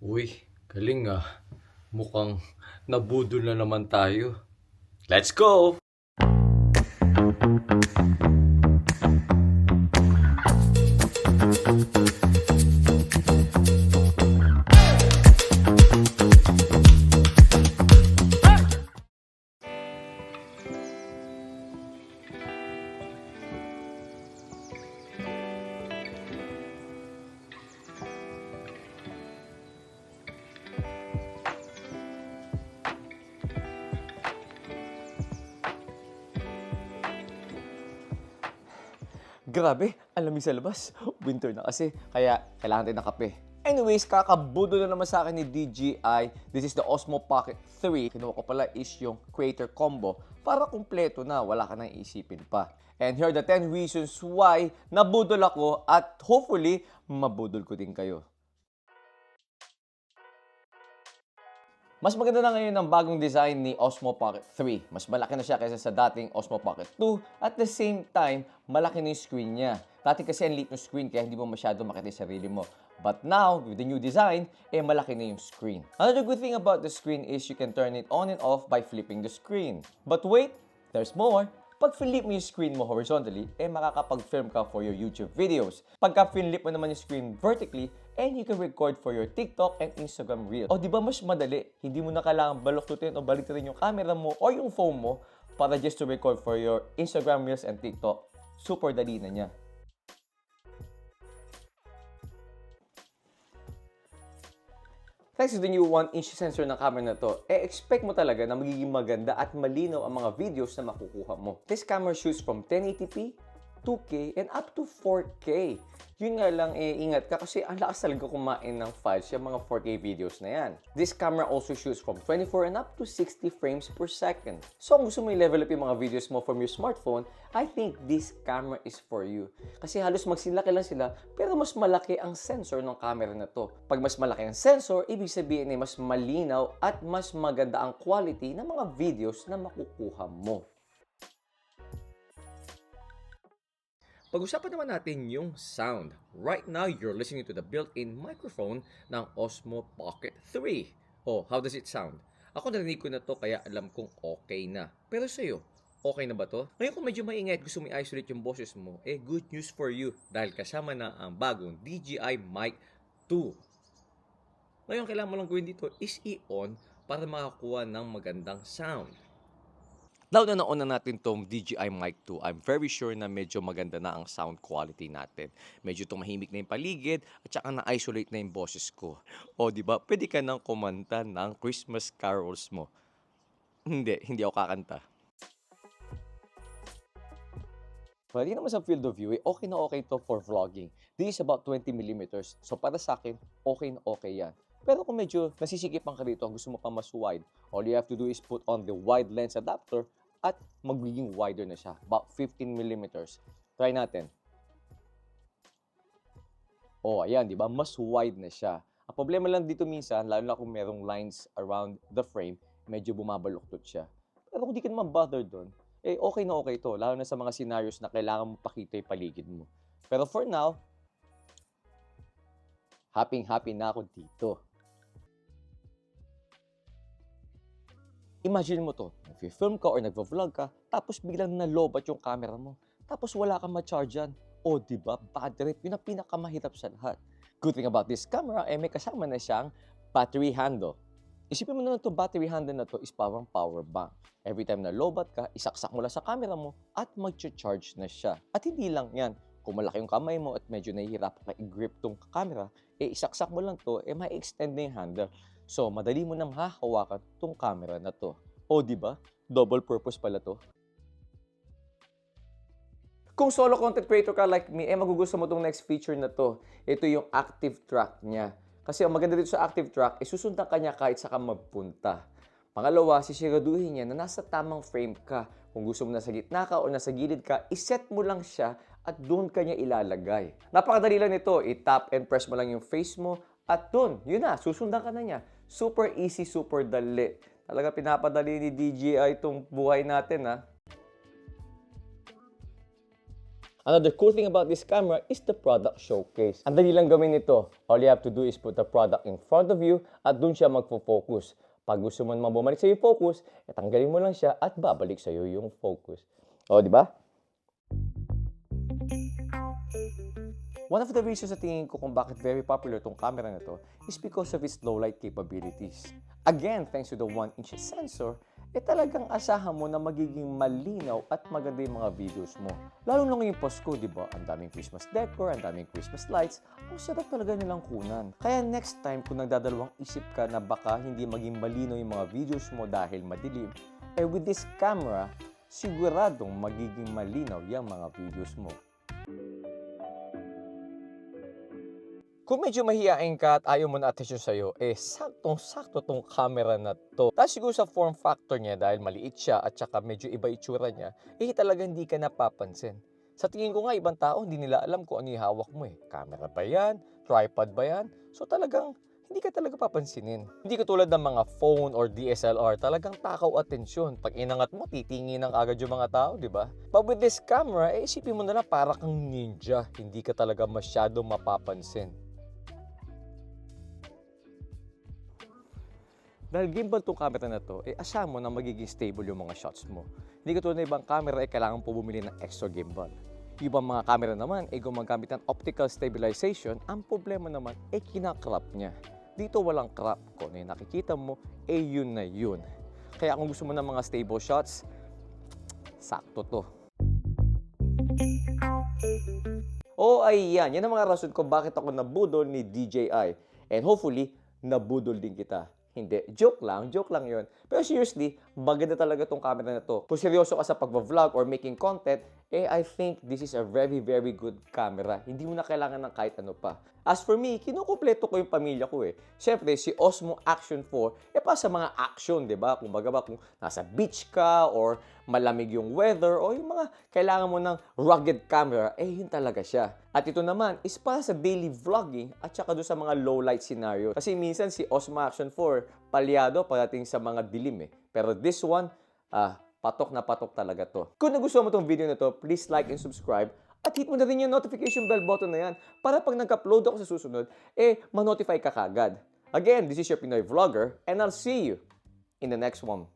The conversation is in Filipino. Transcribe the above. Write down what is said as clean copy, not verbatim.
Uy, galing ah. Mukhang nabudol na naman tayo. Let's go! Grabe, ang lamig sa labas. Winter na kasi, kaya kailangan tayo ng kape. Anyways, kakabudo na naman sa akin ni DJI. This is the Osmo Pocket 3. Kinuha ko pala is yung Creator Combo para kumpleto na, wala ka nang isipin pa. And here are the 10 reasons why nabudol ako at hopefully, mabudol ko din kayo. Mas maganda na ngayon ang bagong design ni Osmo Pocket 3. Mas malaki na siya kaysa sa dating Osmo Pocket 2. At the same time, malaki na yung screen niya. Dati kasi ang liit ng screen kaya hindi mo masyado makita yung sarili mo. But now, with the new design, malaki na yung screen. Another good thing about the screen is you can turn it on and off by flipping the screen. But wait, there's more. Pag flip mo yung screen mo horizontally, makakapag-film ka for your YouTube videos. Pagka flip mo naman yung screen vertically, you can record for your TikTok and Instagram Reels. O di ba mas madali? Hindi mo na kailangan baluktutin o baliktarin yung camera mo o yung phone mo para just to record for your Instagram Reels and TikTok. Super dali na niya. Thanks to the new 1-inch sensor ng camera na to, expect mo talaga na magiging maganda at malinaw ang mga videos na makukuha mo. This camera shoots from 1080p, 2K, and up to 4K. Yun nga lang, ingat ka kasi ang lakas talaga kumain ng files yung mga 4K videos na yan. This camera also shoots from 24 and up to 60 frames per second. So kung gusto mo i-level up yung mga videos mo from your smartphone, I think this camera is for you. Kasi halos magsilaki lang sila, pero mas malaki ang sensor ng camera na to. Pag mas malaki ang sensor, ibig sabihin mas malinaw at mas maganda ang quality ng mga videos na makukuha mo. Pag-usapan naman natin yung sound. Right now, you're listening to the built-in microphone ng Osmo Pocket 3. Oh, how does it sound? Ako narinig ko na to kaya alam kong okay na. Pero sa'yo, okay na ba to? Ngayon kung medyo maingay at gusto mo i-isolate yung boses mo, good news for you dahil kasama na ang bagong DJI Mic 2. Ngayon, kailangan mo lang gawin dito is i-on para makakuha ng magandang sound. Now na nauna natin tong DJI Mic 2, I'm very sure na medyo maganda na ang sound quality natin. Medyo tumahimik na yung paligid at saka na-isolate na yung boses ko. O di ba, pwede ka nang kumanta ng Christmas carols mo. Hindi ako kakanta. Pwede naman sa field of view, okay na okay to for vlogging. This is about 20mm. So para sa akin, okay na okay yan. Pero kung medyo nasisikipan ka dito, gusto mo pa mas wide, all you have to do is put on the wide lens adapter at magiging wider na siya. About 15mm. Try natin. Oh, ayan, di ba? Mas wide na siya. Ang problema lang dito minsan, lalo na kung merong lines around the frame, medyo bumabaluktot siya. Pero kung di ka naman bother doon, okay na okay to. Lalo na sa mga scenarios na kailangan mo pakita yung paligid mo. Pero for now, happy na ako dito. Imagine mo to, nag-film ka or nagvo-vlog ka, tapos biglang nalobat yung camera mo. Tapos wala kang ma-chargean. O diba, bad trip, yun ang pinakamahirap sa lahat. Good thing about this camera, may kasama na siyang battery handle. Isipin mo na itong battery handle na to is parang power bank. Every time na lobat ka, isaksak mo lang sa camera mo at mag-charge na siya. At hindi lang yan, kung malaki yung kamay mo at medyo nahihirapan ka i-grip tong camera, isaksak mo lang to, ma-extend na yung handle. So, madali mo nang hahawakan tong camera na to. O, di ba? Double purpose pala to. Kung solo content creator ka like me, magugustuhan mo tong next feature na to. Ito yung active track niya. Kasi ang maganda dito sa active track, susundan ka niya kahit saan ka magpunta. Pangalawa, sisiguraduhin niya na nasa tamang frame ka. Kung gusto mo nasa gitna ka o nasa gilid ka, iset mo lang siya at doon ka niya ilalagay. Napakadali lang nito. I-tap and press mo lang yung face mo at doon, yun na, susundan ka na niya. Super easy, super dali. Talaga pinapadali ni DJI itong buhay natin, ha? Another cool thing about this camera is the product showcase. Ang dali lang gawin ito. All you have to do is put the product in front of you at dun siya magfo-focus. Pag gusto mo naman bumalik sa yung focus, tanggalin mo lang siya at babalik sa iyo yung focus. O, di ba? One of the reasons sa tingin ko kung bakit very popular tong camera na to is because of its low light capabilities. Again, thanks to the 1-inch sensor, talagang asahan mo na magiging malinaw at maganda yung mga videos mo. Lalo na ngayong Pasko, di ba? Ang daming Christmas decor, ang daming Christmas lights, ang sarap talaga nilang kunan. Kaya next time kung nagdadalawang isip ka na baka hindi maging malinaw yung mga videos mo dahil madilim, with this camera, siguradong magiging malinaw yung mga videos mo. Kung medyo mahihain ka at ayaw mo na attention sa'yo, saktong-sakto tong camera na to. Tapos siguro sa form factor niya dahil maliit siya at saka medyo iba itsura niya, talaga hindi ka napapansin. Sa tingin ko nga, ibang tao hindi nila alam kung ano yung hawak mo Camera ba yan? Tripod ba yan? So talagang hindi ka talaga papansinin. Hindi katulad ng mga phone or DSLR, talagang takaw atensyon. Pag inangat mo, titingin ng agad yung mga tao, di ba? But with this camera, isipin mo na lang para kang ninja. Hindi ka talaga masyado mapapansin. Dahil gimbal tong camera na to, asahan mo na magiging stable yung mga shots mo. Hindi katulad ng ibang camera, kailangan po bumili ng extra gimbal. Yung ibang mga camera naman, gumagamit ng optical stabilization, ang problema naman, kinakrap niya. Dito walang crop. Kung ano yung nakikita mo, yun na yun. Kaya kung gusto mo ng mga stable shots, sakto to. Ayan. Yan ang mga rason ko bakit ako nabudol ni DJI. And hopefully, nabudol din kita. Hindi. Joke lang yun. Pero seriously, maganda talaga tong camera na to. Kung seryoso ka sa pag-vlog or making content, I think this is a very, very good camera. Hindi mo na kailangan ng kahit ano pa. As for me, kinukumpleto ko yung pamilya ko Siyempre, si Osmo Action 4, pa sa mga action, di ba? Kung nasa beach ka or malamig yung weather o yung mga kailangan mo ng rugged camera, yun talaga siya. At ito naman is para sa daily vlogging at saka doon sa mga low light scenario. Kasi minsan si Osmo Action 4, palyado pagdating sa mga dilim Pero this one, patok na patok talaga to. Kung nagustuhan mo tong video na to, please like and subscribe. At hit mo na rin yung notification bell button na yan para pag nag-upload ako sa susunod, ma-notify ka kagad. Again, this is your Pinoy Vlogger and I'll see you in the next one.